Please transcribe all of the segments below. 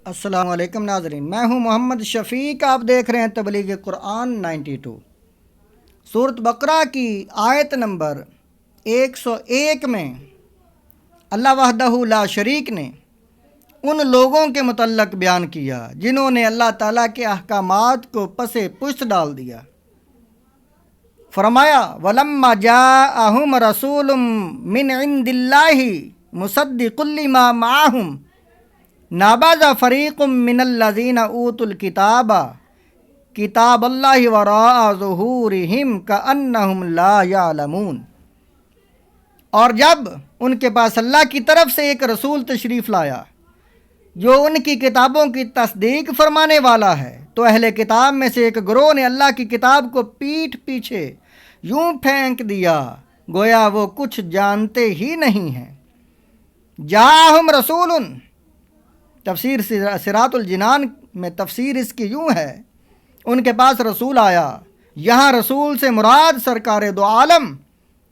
السلام علیکم ناظرین، میں ہوں محمد شفیق، آپ دیکھ رہے ہیں تبلیغ قرآن 92۔ سورۃ بقرہ کی آیت نمبر 101 میں اللہ وحدہ لا شریک نے ان لوگوں کے متعلق بیان کیا جنہوں نے اللہ تعالیٰ کے احکامات کو پس پشت ڈال دیا۔ فرمایا وَلَمَّا جَاءَهُمْ رَسُولٌ مِّنْ عِنْدِ اللَّهِ مُصَدِّقٌ لِّمَا مَعَهُمْ نَبَذَ فَرِيقٌ مِّنَ الَّذِينَ أُوتُوا الْكِتَابَ كِتَابَ اللَّهِ وَرَاءَ ظُهُورِهِمْ كَأَنَّهُمْ لَا يَعْلَمُونَ۔ اور جب ان کے پاس اللہ کی طرف سے ایک رسول تشریف لایا جو ان کی کتابوں کی تصدیق فرمانے والا ہے، تو اہل کتاب میں سے ایک گروہ نے اللہ کی کتاب کو پیٹھ پیچھے یوں پھینک دیا گویا وہ کچھ جانتے ہی نہیں ہیں۔ جاءہم رسول، تفسیر صراط الجنان میں تفسیر اس کی یوں ہے، ان کے پاس رسول آیا۔ یہاں رسول سے مراد سرکار دو عالم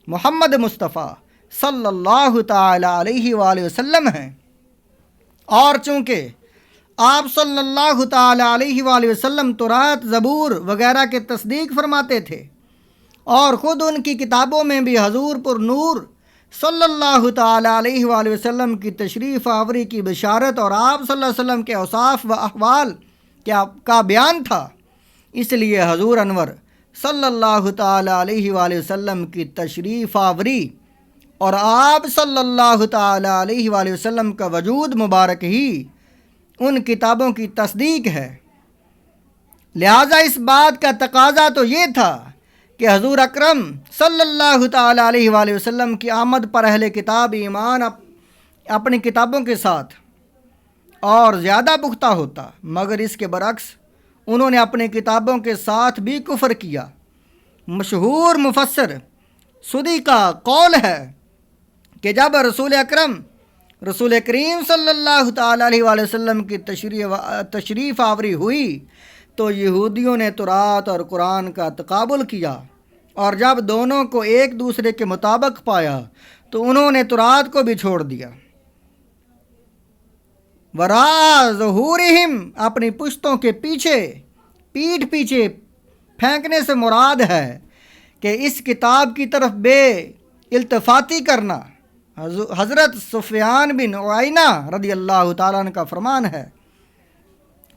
محمد مصطفیٰ صلی اللہ تعالی علیہ وآلہ وسلم ہیں، اور چونکہ آپ صلی اللہ تعالی علیہ وآلہ وسلم تورات، زبور وغیرہ کے تصدیق فرماتے تھے، اور خود ان کی کتابوں میں بھی حضور پر نور صلی اللہ تعالی علیہ وآلہ وسلم کی تشریف آوری کی بشارت اور آپ صلی اللہ علیہ وسلم کے اوصاف و احوال کا بیان تھا، اس لیے حضور انور صلی اللہ تعالی علیہ وآلہ وسلم کی تشریف آوری اور آپ صلی اللہ تعالی علیہ وآلہ وسلم کا وجود مبارک ہی ان کتابوں کی تصدیق ہے۔ لہٰذا اس بات کا تقاضا تو یہ تھا کہ حضور اکرم صلی اللہ تعالی علیہ وآلہ وسلم کی آمد پر اہل کتاب ایمان اپنی کتابوں کے ساتھ اور زیادہ پختہ ہوتا، مگر اس کے برعکس انہوں نے اپنی کتابوں کے ساتھ بھی کفر کیا۔ مشہور مفسر سدی کا قول ہے کہ جب رسول کریم صلی اللہ تعالی علیہ وآلہ وسلم کی تشریف آوری ہوئی تو یہودیوں نے تورات اور قرآن کا تقابل کیا، اور جب دونوں کو ایک دوسرے کے مطابق پایا تو انہوں نے تورات کو بھی چھوڑ دیا۔ وراء ظہورہم، اپنی پشتوں کے پیچھے، پیٹھ پیچھے پھینکنے سے مراد ہے کہ اس کتاب کی طرف بے التفاتی کرنا۔ حضرت سفیان بن عیینہ رضی اللہ تعالیٰ عنہ کا فرمان ہے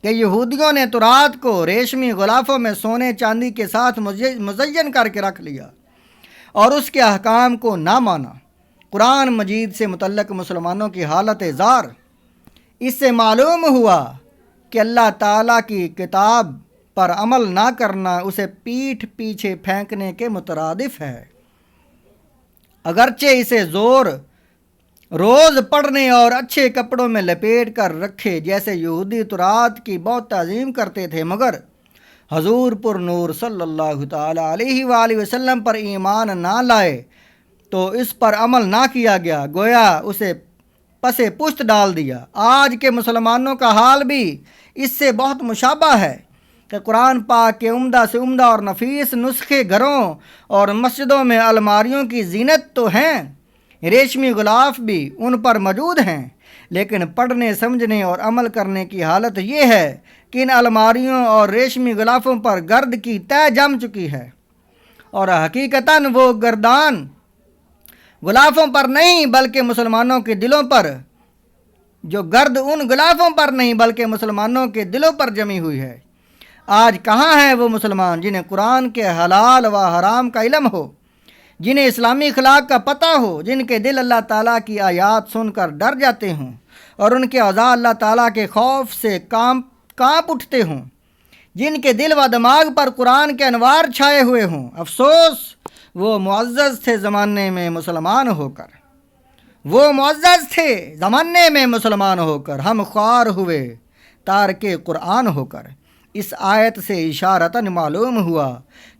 کہ یہودیوں نے تورات کو ریشمی غلافوں میں سونے چاندی کے ساتھ مزین کر کے رکھ لیا اور اس کے احکام کو نہ مانا۔ قرآن مجید سے متعلق مسلمانوں کی حالت زار اس سے معلوم ہوا کہ اللہ تعالیٰ کی کتاب پر عمل نہ کرنا اسے پیٹھ پیچھے پھینکنے کے مترادف ہے، اگرچہ اسے روز پڑھنے اور اچھے کپڑوں میں لپیٹ کر رکھے جیسے یہودی تورات کی بہت تعظیم کرتے تھے، مگر حضور پر نور صلی اللہ تعالی علیہ وآلہ وسلم پر ایمان نہ لائے تو اس پر عمل نہ کیا گیا، گویا اسے پس پشت ڈال دیا۔ آج کے مسلمانوں کا حال بھی اس سے بہت مشابہ ہے کہ قرآن پاک کے عمدہ سے عمدہ اور نفیس نسخے گھروں اور مسجدوں میں الماریوں کی زینت تو ہیں، ریشمی غلاف بھی ان پر موجود ہیں، لیکن پڑھنے سمجھنے اور عمل کرنے کی حالت یہ ہے کہ ان الماریوں اور ریشمی غلافوں پر گرد کی تہ جم چکی ہے، اور حقیقتاً وہ گردان غلافوں پر نہیں بلکہ مسلمانوں کے دلوں پر، جو گرد ان غلافوں پر نہیں بلکہ مسلمانوں کے دلوں پر جمی ہوئی ہے۔ آج کہاں ہیں وہ مسلمان جنہیں قرآن کے حلال و حرام کا علم ہو، جنہیں اسلامی اخلاق کا پتہ ہو، جن کے دل اللہ تعالیٰ کی آیات سن کر ڈر جاتے ہوں اور ان کے اعضاء اللہ تعالیٰ کے خوف سے کانپ اٹھتے ہوں، جن کے دل و دماغ پر قرآن کے انوار چھائے ہوئے ہوں۔ افسوس، وہ معزز تھے زمانے میں مسلمان ہو کر، ہم خوار ہوئے تارک قرآن ہو کر۔ اس آیت سے اشارتاً معلوم ہوا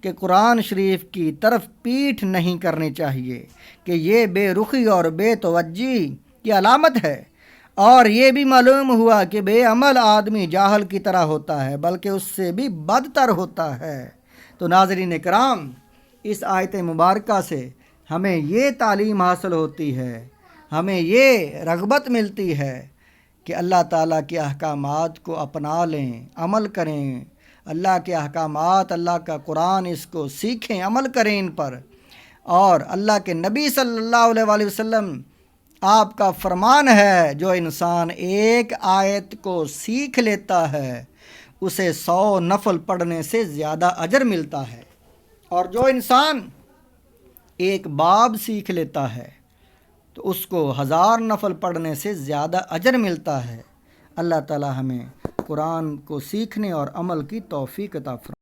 کہ قرآن شریف کی طرف پیٹھ نہیں کرنی چاہیے، کہ یہ بے رخی اور بے توجہی کی علامت ہے، اور یہ بھی معلوم ہوا کہ بے عمل آدمی جاہل کی طرح ہوتا ہے بلکہ اس سے بھی بدتر ہوتا ہے۔ تو ناظرین کرام، اس آیت مبارکہ سے ہمیں یہ تعلیم حاصل ہوتی ہے، ہمیں یہ رغبت ملتی ہے کہ اللہ تعالیٰ کے احکامات کو اپنا لیں، عمل کریں، اللہ کے احکامات، اللہ کا قرآن، اس کو سیکھیں، عمل کریں ان پر۔ اور اللہ کے نبی صلی اللہ علیہ وآلہ وسلم آپ کا فرمان ہے، جو انسان ایک آیت کو سیکھ لیتا ہے اسے 100 نفل پڑھنے سے زیادہ اجر ملتا ہے، اور جو انسان ایک باب سیکھ لیتا ہے تو اس کو 1000 نفل پڑھنے سے زیادہ اجر ملتا ہے۔ اللہ تعالی ہمیں قرآن کو سیکھنے اور عمل کی توفیق عطا فرمائے۔